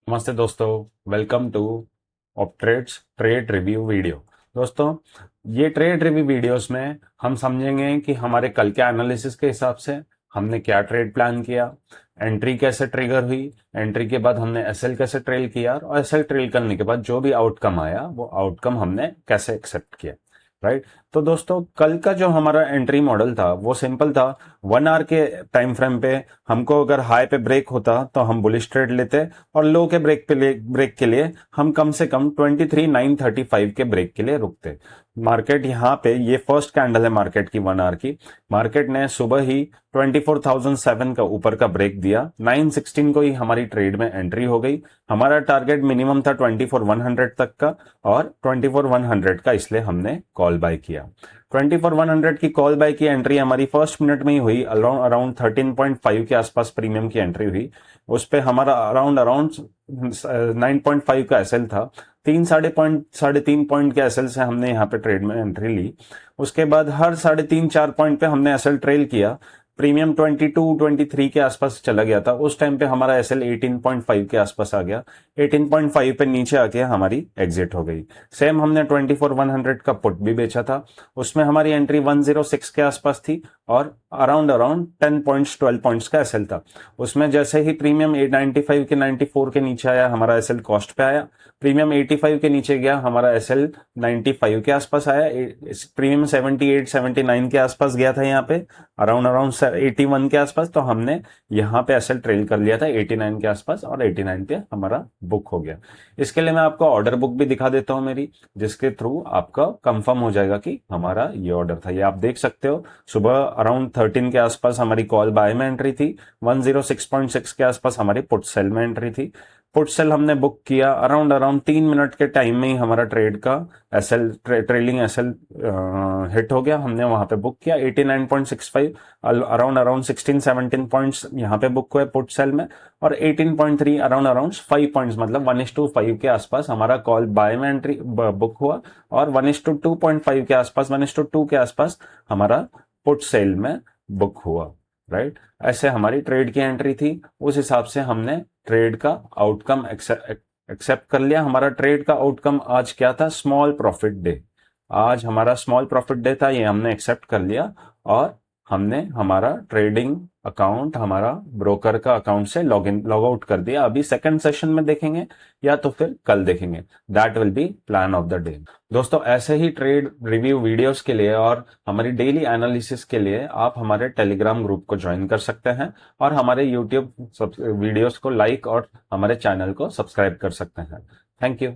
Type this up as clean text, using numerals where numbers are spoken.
नमस्ते दोस्तों, welcome to Optrades trade review video. दोस्तों, ये ट्रेड रिव्यू वीडियोस में हम समझेंगे कि हमारे कल के एनालिसिस के हिसाब से हमने क्या ट्रेड प्लान किया, एंट्री कैसे ट्रिगर हुई, एंट्री के बाद हमने एसएल कैसे ट्रेल किया और एसएल ट्रेल करने के बाद जो भी आउटकम आया वो आउटकम हमने कैसे एक्सेप्ट किया। राइट। तो दोस्तों, कल का जो हमारा एंट्री मॉडल था वो सिंपल था। 1 आवर के टाइम फ्रेम पे हमको अगर हाई पे ब्रेक होता तो हम बुलिश ट्रेड लेते और लो के ब्रेक के लिए हम कम से कम 23,935 के ब्रेक के लिए रुकते। मार्केट यहाँ पे ये फर्स्ट कैंडल है मार्केट की 1 आवर की। मार्केट ने सुबह ही 24,007 का ऊपर का ब्रेक दिया। 916 को ही हमारी ट्रेड में एंट्री हो गई। हमारा टारगेट मिनिमम था 24,100 तक का और 24,100 का इसलिए हमने कॉल बाय किया। 24,100 की कॉल बाय की एंट्री हमारी फर्स्ट मिनट में ही हुई। अराउंड 13.5 के आसपास प्रीमियम की एंट्री हुई। उस पे हमारा अराउंड अराउंड 9.5 का एसएल था। 3 साढ़े तीन पॉइंट के एसएल से हमने यहाँ पे ट्रेड में एंट्री ली। उसके बाद हर 3.5 4 पॉइंट पे हमने एसएल ट्रेल किया। प्रीमियम 22 23 के आसपास चला गया था। उस टाइम पे हमारा एसएल 18.5 के आसपास आ गया। 18.5 पे नीचे आके हमारी एग्जिट हो गई। सेम हमने 24,100 का पुट भी बेचा था। उसमें हमारी एंट्री 106 के आसपास थी और अराउंड अराउंड 10 पॉइंट्स 12 पॉइंट्स का एसएल था। उसमें जैसे ही प्रीमियम 95 के 94 के नीचे आया हमारा एसएल कॉस्ट पे आया। प्रीमियम 85 के नीचे गया हमारा एसएल 95 के आसपास आया। प्रीमियम 78 79 के आसपास गया था यहाँ पे अराउंड अराउंड 81 के आसपास। तो हमने यहाँ पे एसएल ट्रेल कर लिया था 89 के आसपास और 89 पे हमारा बुक हो गया। इसके लिए मैं आपको ऑर्डर बुक भी दिखा देता हूँ मेरी, जिसके थ्रू आपका कंफर्म हो जाएगा कि हमारा ये ऑर्डर था। ये आप देख सकते हो। सुबह अराउंड 13 के आसपास हमारी कॉल बाय में एंट्री थी। 106.6 के आसपास हमारी पुट सेल में एंट्री थी। पुट सेल हमने बुक किया। अराउंड अराउंड 3 मिनट के टाइम में ही हमारा ट्रेड का एसएल ट्रेलिंग एसएल हिट हो गया। हमने वहां पे बुक किया 89.65। अराउंड अराउंड 16 17 पॉइंट्स यहाँ पे बुक हुए पुट सेल में और 18.3 अराउंड अराउंड 5 पॉइंट्स मतलब 1:5 के आसपास हमारा कॉल बाय में एंट्री बुक हुआ और 1:2.5 के आसपास 1:2 के आसपास हमारा पुट सेल में बुक हुआ। राइट। ऐसे हमारी ट्रेड की एंट्री थी। उस हिसाब से हमने ट्रेड का आउटकम एक्सेप्ट कर लिया। हमारा ट्रेड का आउटकम आज क्या था? Small profit day. आज हमारा स्मॉल प्रॉफिट डे था, ये हमने एक्सेप्ट कर लिया और हमने हमारा ट्रेडिंग अकाउंट हमारा ब्रोकर का अकाउंट से लॉग आउट कर दिया। अभी सेकंड सेशन में देखेंगे या तो फिर कल देखेंगे। That will be plan of the day. दोस्तों, ऐसे ही ट्रेड रिव्यू वीडियोस के लिए और हमारी डेली एनालिसिस के लिए आप हमारे टेलीग्राम ग्रुप को ज्वाइन कर सकते हैं और हमारे यूट्यूब वीडियोस को लाइक और हमारे चैनल को सब्सक्राइब कर सकते हैं। Thank you.